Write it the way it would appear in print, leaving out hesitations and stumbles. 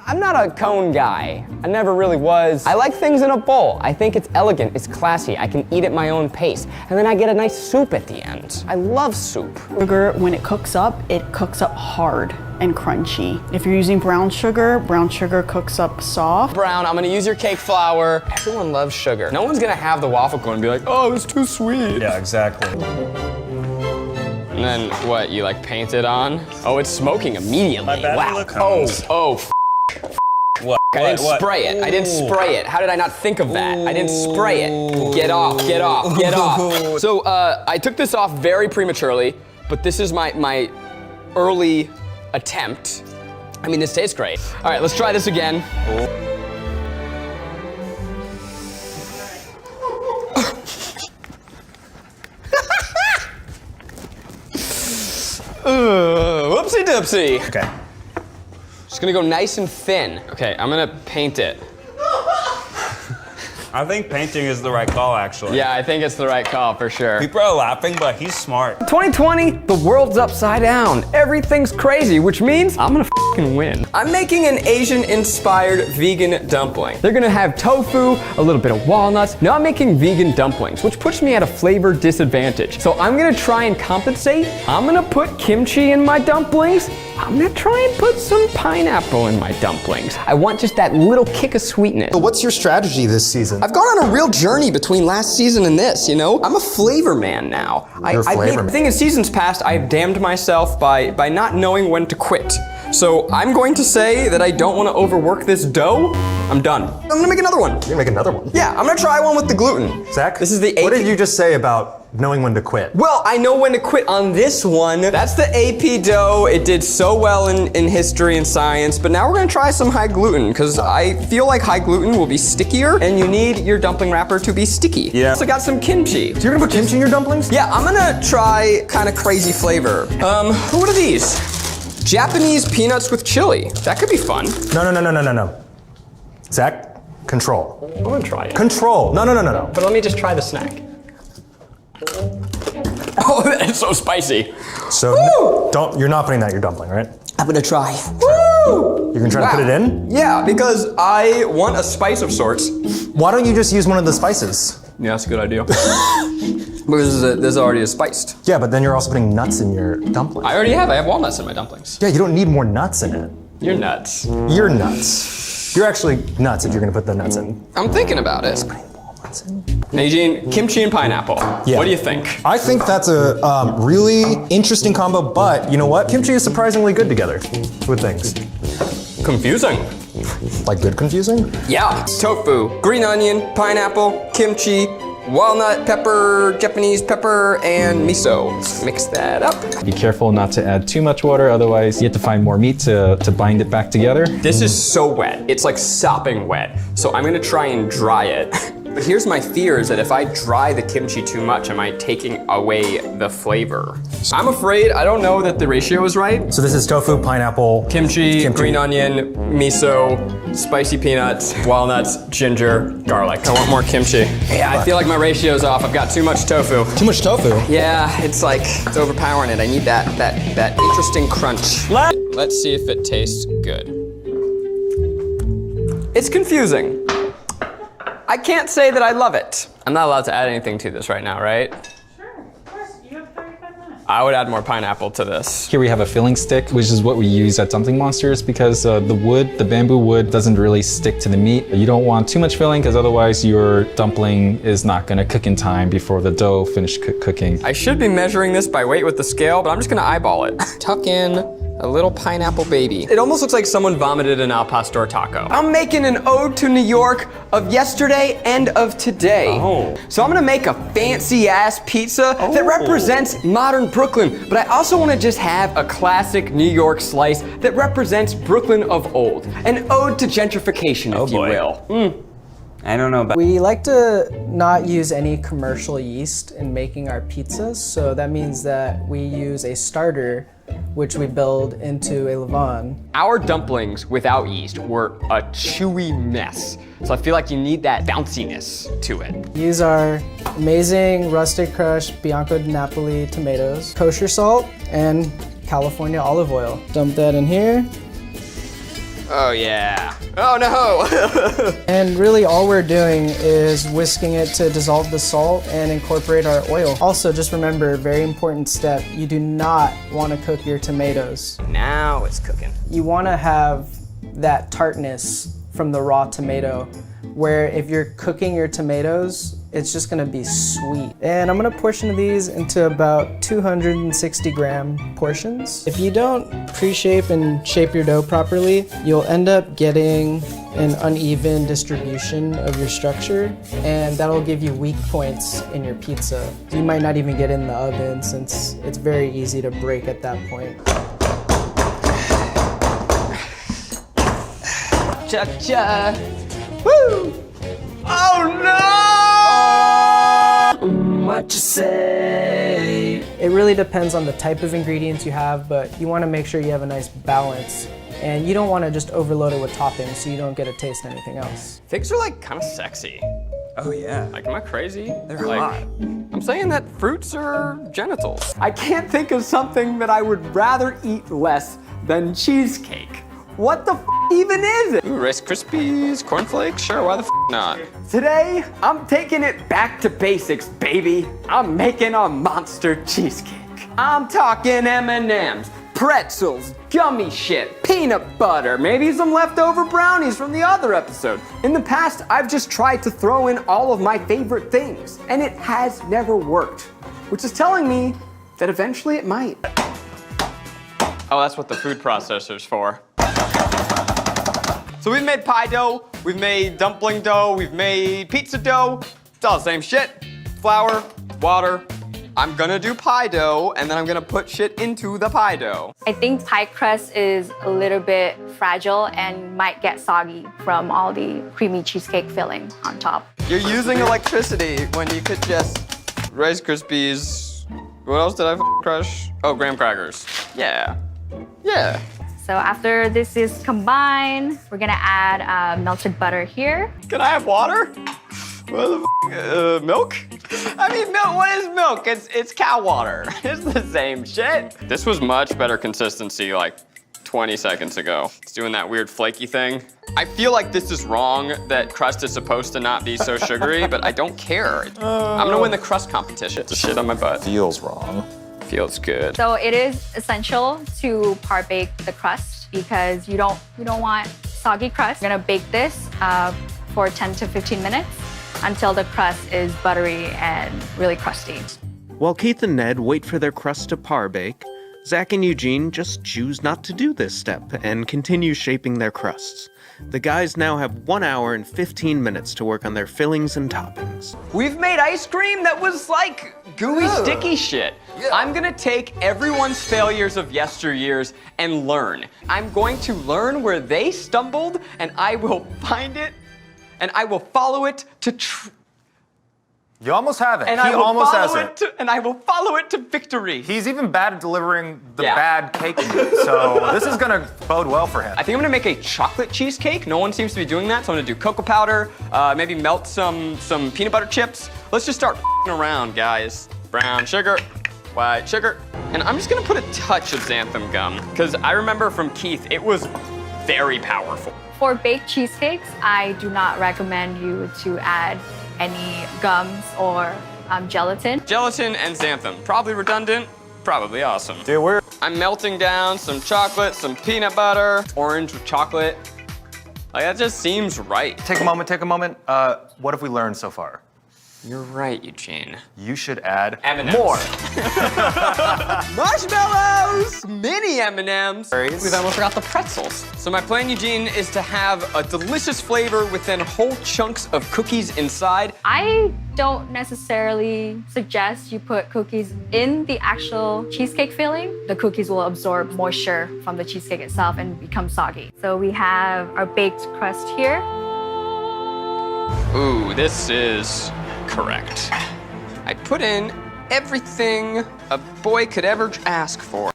I'm not a cone guy. I never really was. I like things in a bowl. I think it's elegant, it's classy. I can eat at my own pace. And then I get a nice soup at the end. I love soup. Sugar, when it cooks up hard and crunchy. If you're using brown sugar cooks up soft. Brown, I'm gonna use your cake flour. Everyone loves sugar. No one's gonna have the waffle cone and be like, oh, it's too sweet. Yeah, exactly. And then what, you like paint it on? Oh, it's smoking immediately. My bad wow. for the cones. What? I didn't spray it. I didn't spray it. How did I not think of that? I didn't spray it. Get off, get off, get off. So I took this off very prematurely, but this is my early attempt. I mean, this tastes great. All right, let's try this again. Whoopsie doopsie. Okay. Just gonna go nice and thin. Okay, I'm gonna paint it. I think painting is the right call, actually. Yeah, I think it's the right call for sure. People are laughing, but he's smart. 2020, the world's upside down. Everything's crazy, which means I'm gonna fucking win. I'm making an Asian-inspired vegan dumpling. They're gonna have tofu, a little bit of walnuts. Now I'm making vegan dumplings, which puts me at a flavor disadvantage. So I'm gonna try and compensate. I'm gonna put kimchi in my dumplings. I'm gonna try and put some pineapple in my dumplings. I want just that little kick of sweetness. So what's your strategy this season? I've gone on a real journey between last season and this, you know? I'm a flavor man now. You're a flavor man. The thing is, seasons past, I've damned myself by not knowing when to quit. So I'm going to say that I don't want to overwork this dough. I'm done. I'm gonna make another one. You're gonna make another one? Yeah, I'm gonna try one with the gluten. Zach, this is the what did you just say about knowing when to quit? Well, I know when to quit on this one. That's the AP dough. It did so well in history and science, but now we're gonna try some high gluten because I feel like high gluten will be stickier and you need your dumpling wrapper to be sticky. Yeah. So I got some kimchi. So you're gonna put kimchi in your dumplings? Yeah, I'm gonna try kind of crazy flavor. What are these? Japanese peanuts with chili. That could be fun. No. Zach, control. I'm gonna try it. Control. No. But let me just try the snack. Oh, it's so spicy. So you're not putting that in your dumpling, right? I'm gonna try. Woo! You're gonna try to put it in? Yeah, because I want a spice of sorts. Why don't you just use one of the spices? Yeah, that's a good idea. Because this already is spiced. Yeah, but then you're also putting nuts in your dumpling. I already have. I have walnuts in my dumplings. Yeah, you don't need more nuts in it. You're nuts. You're nuts. You're actually nuts if you're gonna put the nuts in. I'm thinking about it. Nadine, kimchi and pineapple. Yeah. What do you think? I think that's a really interesting combo, but you know what? Kimchi is surprisingly good together with things. Confusing. Like good confusing? Yeah. Tofu, green onion, pineapple, kimchi, walnut, pepper, Japanese pepper, and miso. Let's mix that up. Be careful not to add too much water, otherwise you have to find more meat to bind it back together. This is so wet. It's like sopping wet. So I'm gonna try and dry it. But here's my fear is that if I dry the kimchi too much, am I taking away the flavor? I'm afraid, I don't know that the ratio is right. So this is tofu, pineapple, Kimchi, green onion, miso, spicy peanuts, walnuts, ginger, garlic. I want more kimchi. Yeah, I feel like my ratio's off. I've got too much tofu. Too much tofu? Yeah, it's overpowering it. I need that interesting crunch. Let's see if it tastes good. It's confusing. I can't say that I love it. I'm not allowed to add anything to this right now, right? Sure, of course, you have 35 minutes. I would add more pineapple to this. Here we have a filling stick, which is what we use at Dumpling Monsters because the bamboo wood doesn't really stick to the meat. You don't want too much filling because otherwise your dumpling is not gonna cook in time before the dough finishes cooking. I should be measuring this by weight with the scale, but I'm just gonna eyeball it. Tuck in a little pineapple baby. It almost looks like someone vomited an al pastor taco. I'm making an ode to New York of yesterday and of today. Oh. So I'm gonna make a fancy ass pizza that represents modern Brooklyn, but I also wanna just have a classic New York slice that represents Brooklyn of old. An ode to gentrification, if you will. I don't know about. We like to not use any commercial yeast in making our pizzas, so that means that we use a starter which we build into a levain. Our dumplings without yeast were a chewy mess. So I feel like you need that bounciness to it. Use our amazing rustic crushed Bianco di Napoli tomatoes, kosher salt, and California olive oil. Dump that in here. Oh yeah. Oh no! And really all we're doing is whisking it to dissolve the salt and incorporate our oil. Also, just remember, very important step, you do not want to cook your tomatoes. Now it's cooking. You want to have that tartness from the raw tomato, where if you're cooking your tomatoes, it's just gonna be sweet. And I'm gonna portion these into about 260 gram portions. If you don't pre-shape and shape your dough properly, you'll end up getting an uneven distribution of your structure, and that'll give you weak points in your pizza. You might not even get in the oven since it's very easy to break at that point. Cha-cha. Woo! Oh no! What you say? It really depends on the type of ingredients you have, but you want to make sure you have a nice balance. And you don't want to just overload it with toppings so you don't get to taste anything else. Figs are like kind of sexy. Oh yeah. Like, am I crazy? They're like, hot. I'm saying that fruits are genitals. I can't think of something that I would rather eat less than cheesecake. What the even is it? Ooh, Rice Krispies, cornflakes, sure, why the not? Today, I'm taking it back to basics, baby. I'm making a monster cheesecake. I'm talking M&Ms, pretzels, gummy shit, peanut butter, maybe some leftover brownies from the other episode. In the past, I've just tried to throw in all of my favorite things, and it has never worked, which is telling me that eventually it might. Oh, that's what the food processor's for. So we've made pie dough, we've made dumpling dough, we've made pizza dough. It's all the same shit. Flour, water. I'm gonna do pie dough, and then I'm gonna put shit into the pie dough. I think pie crust is a little bit fragile and might get soggy from all the creamy cheesecake filling on top. You're using electricity when you could just Rice Krispies. What else did I crush? Oh, graham crackers. Yeah. Yeah. So after this is combined, we're gonna add melted butter here. Can I have water? What the milk? I mean, milk. What is milk? It's cow water. It's the same shit. This was much better consistency like 20 seconds ago. It's doing that weird flaky thing. I feel like this is wrong, that crust is supposed to not be so sugary, but I don't care. I'm gonna win the crust competition. It's shit on my butt. Feels wrong. Feels good. So it is essential to par bake the crust because you don't want soggy crust. We're gonna bake this for 10 to 15 minutes until the crust is buttery and really crusty. While Keith and Ned wait for their crust to par bake, Zach and Eugene just choose not to do this step and continue shaping their crusts. The guys now have 1 hour and 15 minutes to work on their fillings and toppings. We've made ice cream that was like gooey, sticky shit. Yeah. I'm gonna take everyone's failures of yesteryears and learn. I'm going to learn where they stumbled, and I will find it, and I will follow it to You almost have it. and He I will almost has follow it. and I will follow it to victory. He's even bad at delivering the Yeah. bad cake, so this is gonna bode well for him. I think I'm gonna make a chocolate cheesecake. No one seems to be doing that, so I'm gonna do cocoa powder, maybe melt some peanut butter chips. Let's just start around, guys. Brown sugar, white sugar, and I'm just gonna put a touch of xanthan gum, because I remember from Keith, it was very powerful. For baked cheesecakes, I do not recommend you to add any gums or gelatin. Gelatin and xanthan, probably redundant, probably awesome. Dude, I'm melting down some chocolate, some peanut butter, orange with chocolate. Like, that just seems right. take a moment. What have we learned so far? You're right, Eugene. You should add M&Ms. more. Marshmallows! Mini M&Ms. We've almost forgot the pretzels. So my plan, Eugene, is to have a delicious flavor with then whole chunks of cookies inside. I don't necessarily suggest you put cookies in the actual cheesecake filling. The cookies will absorb moisture from the cheesecake itself and become soggy. So we have our baked crust here. Ooh, this is correct. I put in everything a boy could ever ask for.